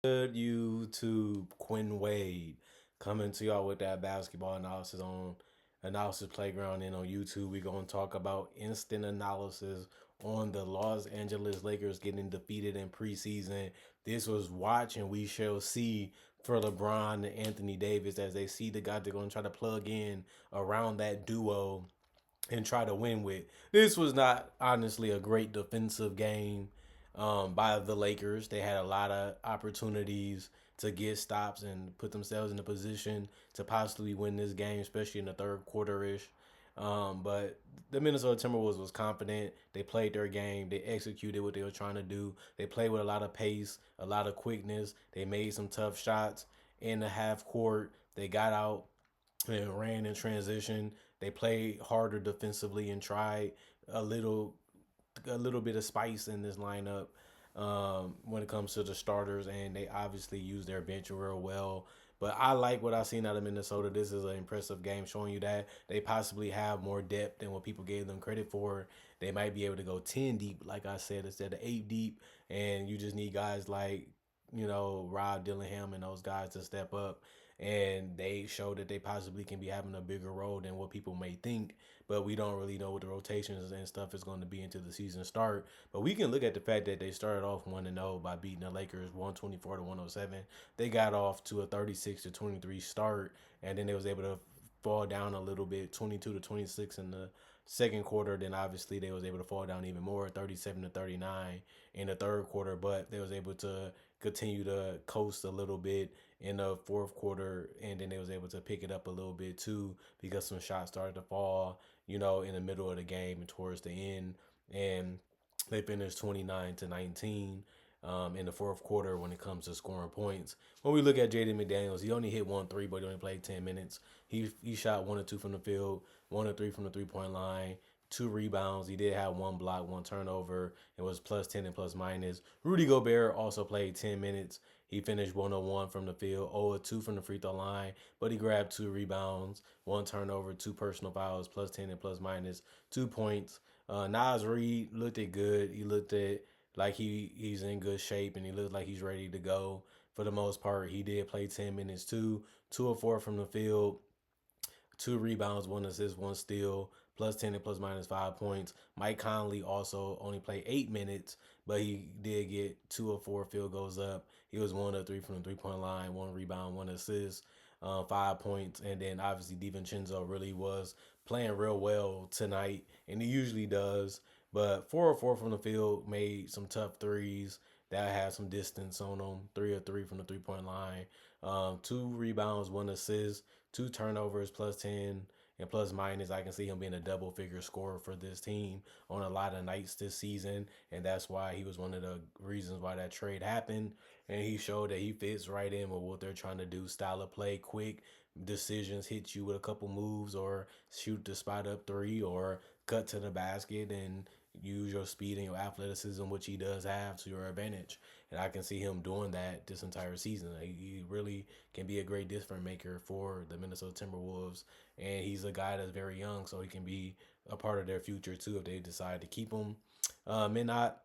Good YouTube, Quinn Wade coming to y'all with that basketball analysis on Analysis Playground. And on YouTube, we're going to talk about instant analysis on the Los Angeles Lakers getting defeated in preseason. This was watch and we shall see for LeBron and Anthony Davis as they see the guy they're going to try to plug in around that duo and try to win with. This was not honestly a great defensive game by the Lakers. They had a lot of opportunities to get stops and put themselves in a position to possibly win this game, especially in the third quarter ish. But the Minnesota Timberwolves was confident. They played their game. They executed what they were trying to do. They played with a lot of pace, a lot of quickness. They made some tough shots in the half court. They got out and ran in transition. They played harder defensively and tried a little a little bit of spice in this lineup when it comes to the starters, and they obviously use their bench real well. But I like what I've seen out of Minnesota. This is an impressive game showing you that they possibly have more depth than what people gave them credit for. They might be able to go 10 deep, like I said, instead of 8 deep. And you just need guys like, Rob Dillingham and those guys to step up. And they show that they possibly can be having a bigger role than what people may think, but we don't really know what the rotations and stuff is going to be until the season start. But we can look at the fact that they started off 1-0 by beating the Lakers 124-107. They got off to a 36-23 start, and then they was able to fall down a little bit, 22-26 in the second quarter. Then obviously they was able to fall down even more, 37-39 in the third quarter. But they was able to continue to coast a little bit in the fourth quarter, and then they was able to pick it up a little bit too because some shots started to fall, in the middle of the game and towards the end, and they finished 29-19 in the fourth quarter when it comes to scoring points. When we look at Jaden McDaniels, he only hit 1 3, but he only played 10 minutes. He shot 1 or 2 from the field, 1 or 3 from the 3 point line, 2 rebounds. He did have 1 block, 1 turnover. It was +10 and plus minus. Rudy Gobert also played 10 minutes. He finished 101 from the field, 0 2 from the free throw line, but he grabbed 2 rebounds, 1 turnover, 2 personal fouls, +10 and plus minus, 2 points. Nas Reed looked at good. He looked at like he's in good shape and he looked like he's ready to go. For the most part, he did play 10 minutes too. 2 or 4 from the field, 2 rebounds, 1 assist, 1 steal, +10 and plus minus 5 points. Mike Conley also only played 8 minutes, but he did get 2 or 4 field goals up. He was 1 or 3 from the 3 point line, 1 rebound, 1 assist, 5 points. And then obviously DiVincenzo really was playing real well tonight, and he usually does. But 4 or 4 from the field, made some tough threes that had some distance on them. 3 or 3 from the 3 point line, 2 rebounds, 1 assist, 2 turnovers, +10 and plus minus. I can see him being a double figure scorer for this team on a lot of nights this season, and that's why he was one of the reasons why that trade happened. And he showed that he fits right in with what they're trying to do: style of play, quick decisions, hit you with a couple moves, or shoot the spot up three, or cut to the basket and use your speed and your athleticism, which he does have, to your advantage. And I can see him doing that this entire season. He really can be a great difference maker for the Minnesota Timberwolves. And he's a guy that's very young, so he can be a part of their future too if they decide to keep him. May not,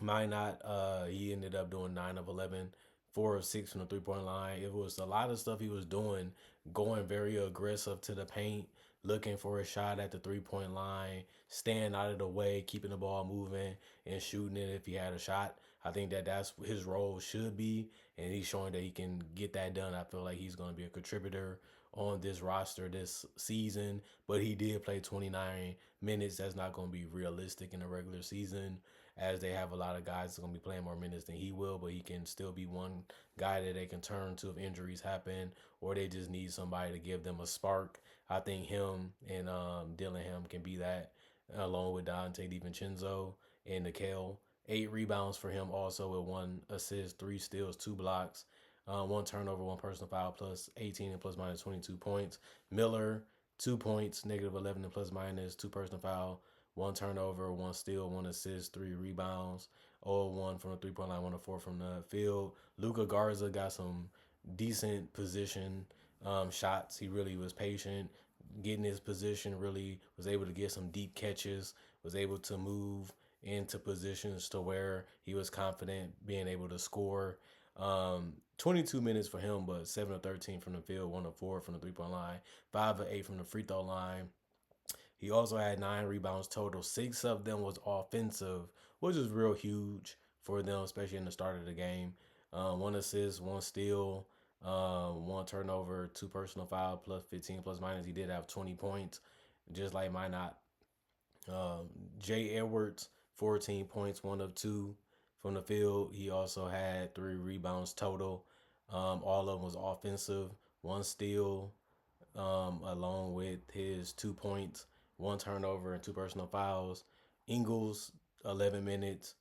might not. He ended up doing 9 of 11, 4 of 6 from the 3 point line. It was a lot of stuff he was doing, going very aggressive to the paint, looking for a shot at the 3 point line, staying out of the way, keeping the ball moving, and shooting it if he had a shot. I think that that's his role should be, and he's showing that he can get that done. I feel like he's going to be a contributor on this roster this season, but he did play 29 minutes. That's not going to be realistic in the regular season, as they have a lot of guys that's going to be playing more minutes than he will, but he can still be one guy that they can turn to if injuries happen or they just need somebody to give them a spark. I think him and Dillingham can be that, along with Dante DiVincenzo and Nikhil. 8 rebounds for him also, with 1 assist, 3 steals, 2 blocks, 1 turnover, 1 personal foul, plus 18 and plus minus 22 points. Miller, 2 points, -11 and plus minus, 2 personal foul, 1 turnover, 1 steal, 1 assist, 3 rebounds, 0-1 from the 3 point line, 1 of 4 from the field. Luca Garza got some decent position shots. He really was patient, getting his position, really was able to get some deep catches, was able to move into positions to where he was confident being able to score. 22 minutes for him, but 7 of 13 from the field, 1 of 4 from the 3 point line, 5 of 8 from the free throw line. He also had 9 rebounds total. 6 of them was offensive, which is real huge for them, especially in the start of the game. 1 assist, 1 steal, 1 turnover, 2 personal foul, plus 15 plus minus. He did have 20 points, just like Minot. Jay Edwards, 14 points, 1 of 2 from the field. He also had 3 rebounds total. All of them was offensive. 1 steal, along with his 2 points, 1 turnover, and 2 personal fouls. Ingles, 11 minutes,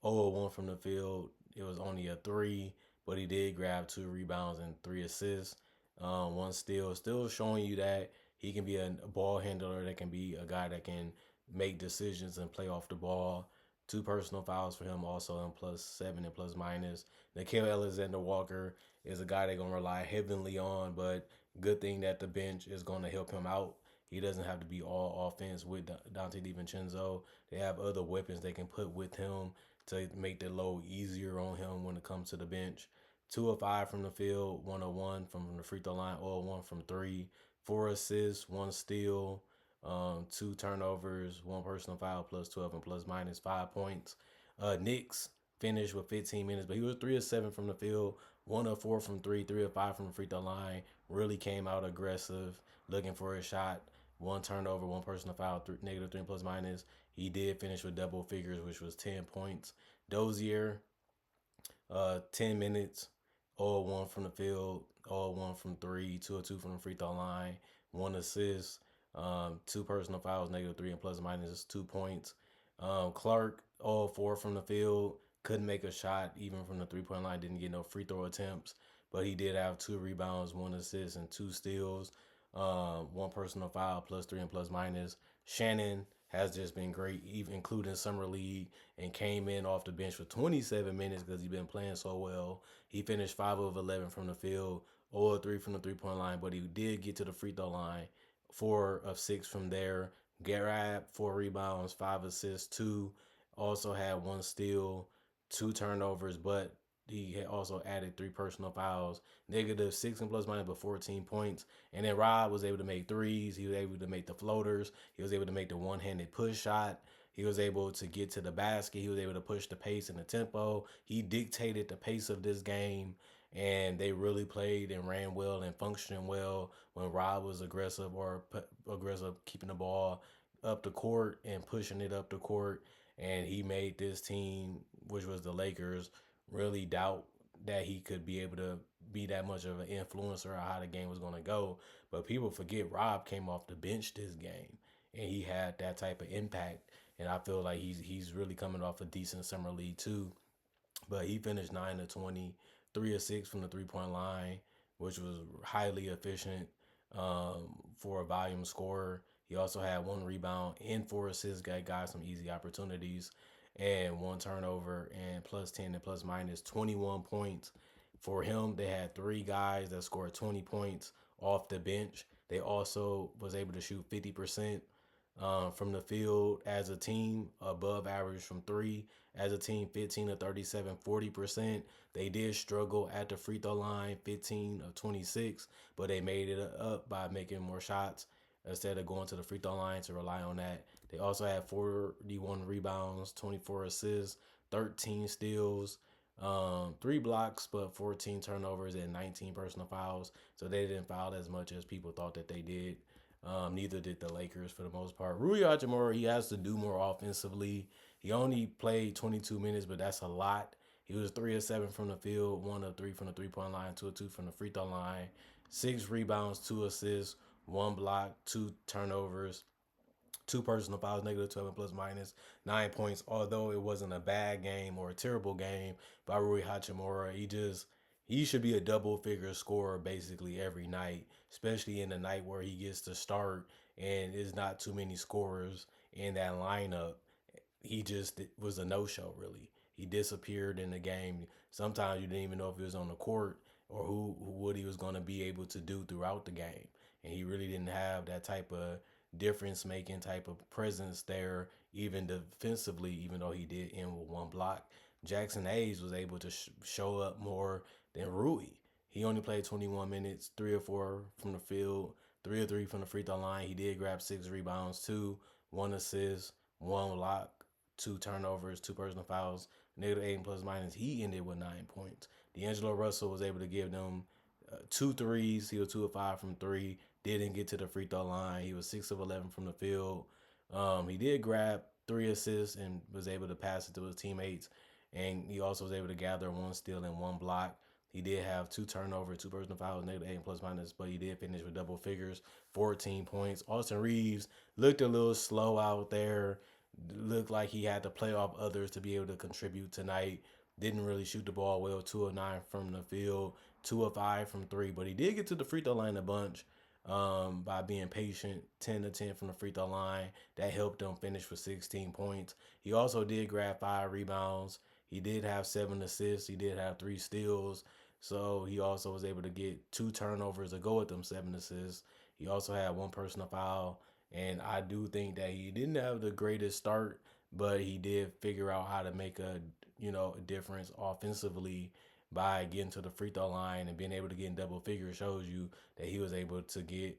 0-1 from the field. It was only a three, but he did grab 2 rebounds and 3 assists. 1 steal, still showing you that he can be a ball handler, that can be a guy that can make decisions and play off the ball. 2 personal fouls for him also in +7 and plus minus. Nickeil Alexander-Walker is a guy they're going to rely heavily on, but good thing that the bench is going to help him out. He doesn't have to be all offense with Dante DiVincenzo. They have other weapons they can put with him to make the load easier on him when it comes to the bench. 2 of 5 from the field, 1 of 1 from the free throw line, 0-1 from three, 4 assists, 1 steal, 2 turnovers, 1 personal foul, plus 12 and plus minus 5 points. Knicks finished with 15 minutes, but he was 3 of 7 from the field, 1 of 4 from three, 3 of 5 from the free throw line. Really came out aggressive, looking for a shot. 1 turnover, 1 personal foul, -3 plus minus. He did finish with double figures, which was 10 points. Dozier, 10 minutes, 0-1 from the field, 0-1 from three, 2 of 2 from the free throw line, 1 assist, 2 personal fouls, -3 and plus minus 2 points. Clark, 0-4 from the field, couldn't make a shot even from the 3 point line, didn't get no free throw attempts, but he did have 2 rebounds, 1 assist, and 2 steals. 1 personal foul, +3 and plus minus. Shannon has just been great, even including summer league, and came in off the bench for 27 minutes because he's been playing so well. He finished 5 of 11 from the field, 0 of 3 from the 3 point line, but he did get to the free throw line, 4 of 6 from there. Garab, 4 rebounds, 5 assists, 2. Also had 1 steal, 2 turnovers, but he had also added 3 personal fouls, -6 and plus minus, but 14 points. And then Rob was able to make threes. He was able to make the floaters. He was able to make the one-handed push shot. He was able to get to the basket. He was able to push the pace and the tempo. He dictated the pace of this game, and they really played and ran well and functioned well when Rob was aggressive or aggressive, keeping the ball up the court and pushing it up the court. And he made this team, which was the Lakers, really doubt that he could be able to be that much of an influencer on how the game was going to go. But people forget Rob came off the bench this game, and he had that type of impact. And I feel like he's really coming off a decent summer league too. But he finished 9 of 20, 3 of 6 from the 3 point line, which was highly efficient for a volume scorer. He also had 1 rebound and 4 assists, got guys some easy opportunities, and 1 turnover, and +10 and plus minus 21 points. For him, they had 3 guys that scored 20 points off the bench. They also was able to shoot 50% from the field as a team, above average from three. As a team, 15 of 37, 40%. They did struggle at the free throw line, 15 of 26, but they made it up by making more shots instead of going to the free throw line to rely on that. They also had 41 rebounds, 24 assists, 13 steals, 3 blocks, but 14 turnovers and 19 personal fouls. So they didn't foul as much as people thought that they did. Neither did the Lakers for the most part. Rui Hachimura, he has to do more offensively. He only played 22 minutes, but that's a lot. He was 3 of 7 from the field, 1 of 3 from the 3 point line, 2 of 2 from the free throw line, 6 rebounds, 2 assists, 1 block, 2 turnovers, 2 personal fouls, -12 and plus minus 9 points. Although it wasn't a bad game or a terrible game by Rui Hachimura, he should be a double figure scorer basically every night, especially in the night where he gets to start and there's not too many scorers in that lineup. He just was a no-show, really. He disappeared in the game. Sometimes you didn't even know if he was on the court or what he was going to be able to do throughout the game. And he really didn't have that type of difference-making type of presence there, even defensively, even though he did end with 1 block. Jackson Hayes was able to show up more than Rui. He only played 21 minutes, 3 or 4 from the field, 3 or 3 from the free throw line. He did grab 6 rebounds, 1 assist, 1 block, 2 turnovers, 2 personal fouls, -8 plus minus. He ended with 9 points. D'Angelo Russell was able to give them 2 threes. He was 2 of 5 from three. Didn't get to the free throw line. He was 6 of 11 from the field. He did grab 3 assists and was able to pass it to his teammates. And he also was able to gather 1 steal and 1 block. He did have 2 turnovers, 2 personal fouls, -8 plus minus, but he did finish with double figures, 14 points. Austin Reeves looked a little slow out there. Looked like he had to play off others to be able to contribute tonight. Didn't really shoot the ball well. 2 of 9 from the field, 2 of 5 from three, but he did get to the free throw line a bunch by being patient. 10 of 10 from the free throw line. That helped him finish with 16 points. He also did grab 5 rebounds. He did have 7 assists. He did have 3 steals. So he also was able to get 2 turnovers to go with them 7 assists. He also had 1 personal foul. And I do think that he didn't have the greatest start, but he did figure out how to make a difference offensively by getting to the free throw line and being able to get in double figures. Shows you that he was able to get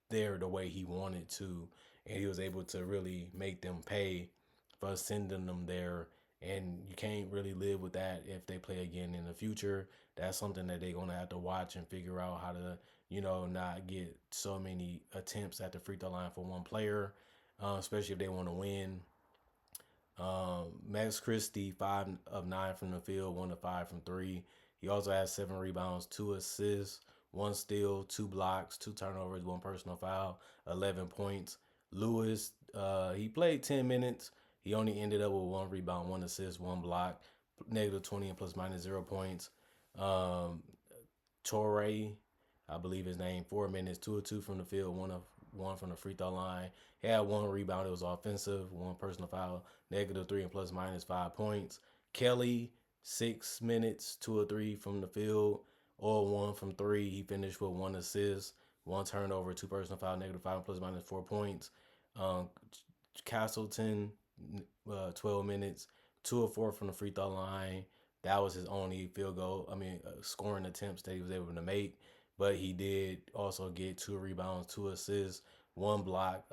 there the way he wanted to, and he was able to really make them pay for sending them there. And you can't really live with that if they play again in the future. That's something that they're gonna have to watch and figure out how to, not get so many attempts at the free throw line for one player, especially if they want to win. Max Christie, 5 of 9 from the field, 1 of 5 from three. He also has 7 rebounds, 2 assists, 1 steal, 2 blocks, 2 turnovers, 1 personal foul, 11 points. Lewis, he played 10 minutes. He only ended up with 1 rebound, 1 assist, 1 block, -20 and plus minus 0 points. Um, Torre, I believe his name, 4 minutes, 2 of 2 from the field, 1 of 1 from the free throw line. He had 1 rebound. It was offensive, 1 personal foul, -3 and plus minus 5 points. Kelly, 6 minutes, 2 of 3 from the field, all 1 from 3. He finished with 1 assist, 1 turnover, 2 personal foul, -5 and plus minus 4 points. Um, Castleton, 12 minutes, 2 of 4 from the free throw line. That was his only scoring attempts that he was able to make. But he did also get 2 rebounds, 2 assists, 1 block.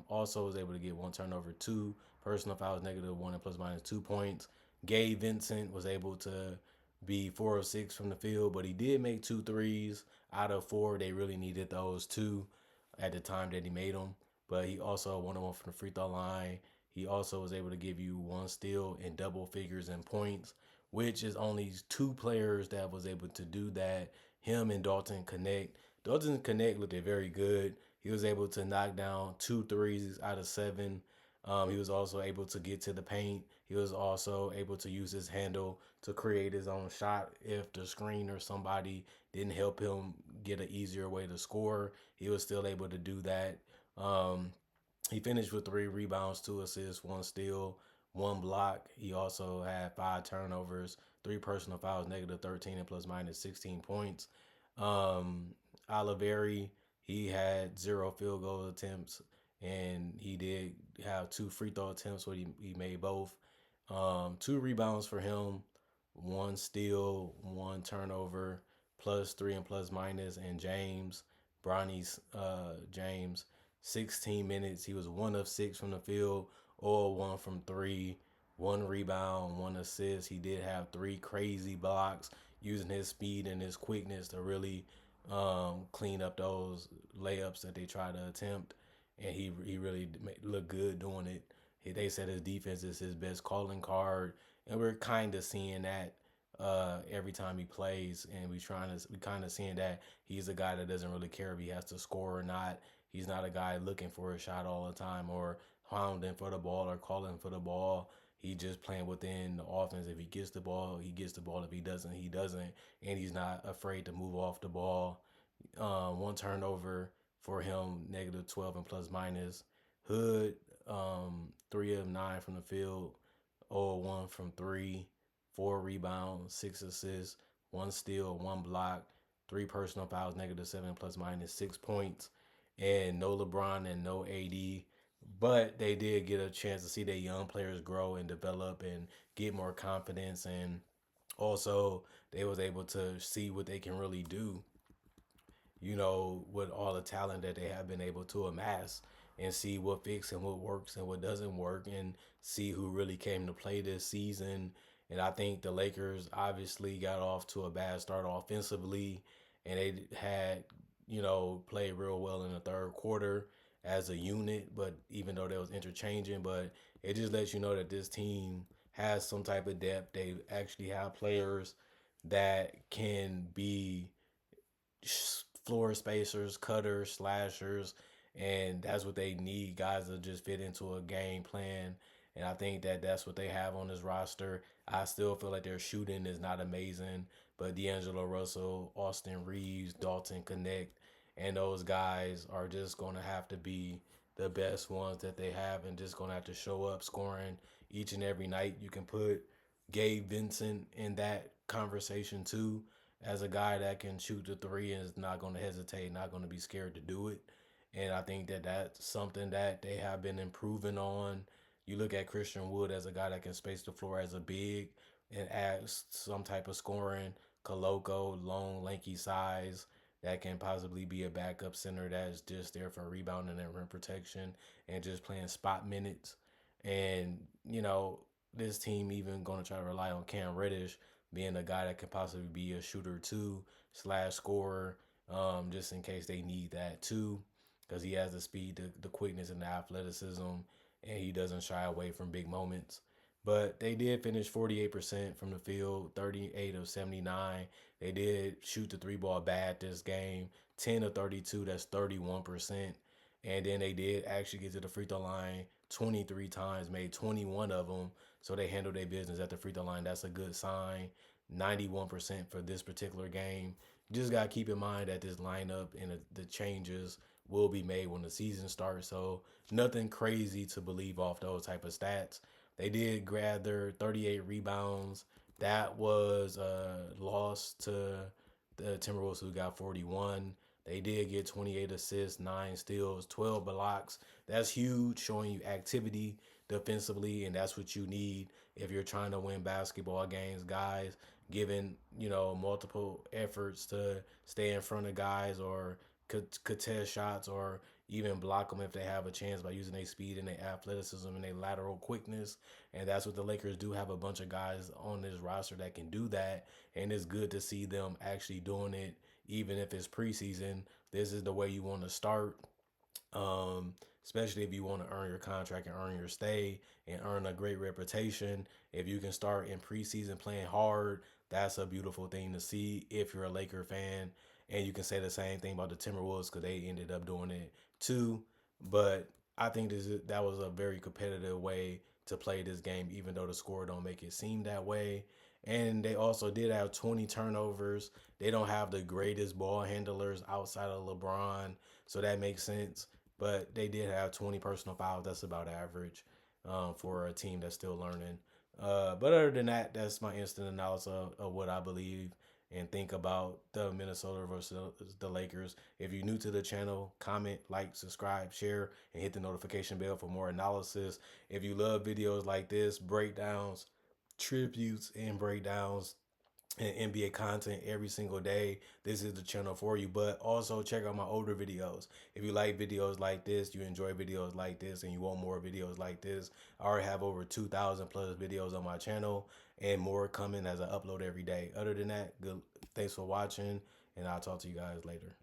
Also was able to get 1 turnover, 2 personal fouls, -1 and plus minus 2 points. Gabe Vincent was able to be 4 of 6 from the field, but he did make 2 threes out of 4. They really needed those two at the time that he made them. But he also 1 of 1 from the free throw line. He also was able to give you 1 steal in double figures in points, which is only 2 players that was able to do that. Him and Dalton Connect. Dalton Connect looked very good. He was able to knock down 2 threes out of 7. He was also able to get to the paint. He was also able to use his handle to create his own shot if the screen or somebody didn't help him get an easier way to score. He was still able to do that. Um, he finished with 3 rebounds, 2 assists, 1 steal, 1 block. He also had 5 turnovers, 3 personal fouls, -13 and plus minus 16 points. Oliveri, he had 0 field goal attempts, and he did have 2 free throw attempts, where he made both. 2 rebounds for him, 1 steal, 1 turnover, +3 and plus minus. And Bronny's James, 16 minutes. He was 1 of 6 from the field, or 1 from 3, 1 rebound, 1 assist. He did have 3 crazy blocks, using his speed and his quickness to really clean up those layups that they try to attempt. And he really looked good doing it. They said his defense is his best calling card, and we're kind of seeing that every time he plays, and we kind of seeing that he's a guy that doesn't really care if he has to score or not. He's not a guy looking for a shot all the time, or hounding for the ball, or calling for the ball. He just playing within the offense. If he gets the ball, he gets the ball. If he doesn't, he doesn't. And he's not afraid to move off the ball. 1 turnover for him, -12 and plus minus. Hood, 3 of 9 from the field, 0 of 1 from three, 4 rebounds, 6 assists, 1 steal, 1 block, 3 personal fouls, -7 plus minus 6 points. And no LeBron and no AD. but they did get a chance to see their young players grow and develop and get more confidence, and also they was able to see what they can really do, with all the talent that they have been able to amass, and see what fits and what works and what doesn't work, and see who really came to play this season. And I think the Lakers obviously got off to a bad start offensively, and they had, played real well in the third quarter as a unit, but even though they was interchanging, but it just lets you know that this team has some type of depth. They actually have players that can be floor spacers, cutters, slashers, and that's what they need. Guys that just fit into a game plan, and I think that that's what they have on this roster. I still feel like their shooting is not amazing, but D'Angelo Russell, Austin Reeves, Dalton Connect, and those guys are just going to have to be the best ones that they have, and just going to have to show up scoring each and every night. You can put Gabe Vincent in that conversation too, as a guy that can shoot the three and is not going to hesitate, not going to be scared to do it. And I think that that's something that they have been improving on. You look at Christian Wood as a guy that can space the floor as a big and add some type of scoring. Koloko, long, lanky size that can possibly be a backup center that's just there for rebounding and rim protection and just playing spot minutes. And, this team even going to try to rely on Cam Reddish being a guy that could possibly be a shooter too slash scorer, just in case they need that too, because he has the speed, the quickness, and the athleticism, and he doesn't shy away from big moments. But they did finish 48% from the field, 38 of 79. They did shoot the three ball bad this game, 10 of 32. That's 31%. And then they did actually get to the free throw line 23 times, made 21 of them. So they handled their business at the free throw line. That's a good sign. 91% for this particular game. You just got to keep in mind that this lineup and the changes will be made when the season starts. So nothing crazy to believe off those type of stats. They did gather 38 rebounds. That was a loss to the Timberwolves, who got 41. They did get 28 assists, 9 steals, 12 blocks. That's huge, showing you activity defensively, and that's what you need if you're trying to win basketball games. Guys giving, multiple efforts to stay in front of guys, or contest shots, or even block them if they have a chance, by using their speed and their athleticism and their lateral quickness. And that's what the Lakers do, have a bunch of guys on this roster that can do that. And it's good to see them actually doing it, even if it's preseason. This is the way you want to start, um, especially if you want to earn your contract and earn your stay and earn a great reputation. If you can start in preseason playing hard, that's a beautiful thing to see if you're a Laker fan. And you can say the same thing about the Timberwolves, because they ended up doing it too. But I think that was a very competitive way to play this game, even though the score don't make it seem that way. And they also did have 20 turnovers. They don't have the greatest ball handlers outside of LeBron, so that makes sense. But they did have 20 personal fouls. That's about average, for a team that's still learning. But other than that, that's my instant analysis of what I believe and think about the Minnesota versus the Lakers. If you're new to the channel, comment, like, subscribe, share, and hit the notification bell for more analysis. If you love videos like this, breakdowns, tributes, and breakdowns, and NBA content every single day, this is the channel for you. But also check out my older videos. If you like videos like this, you enjoy videos like this, and you want more videos like this, I already have over 2,000 plus videos on my channel, and more coming as I upload every day. Other than that, good. Thanks for watching, and I'll talk to you guys later.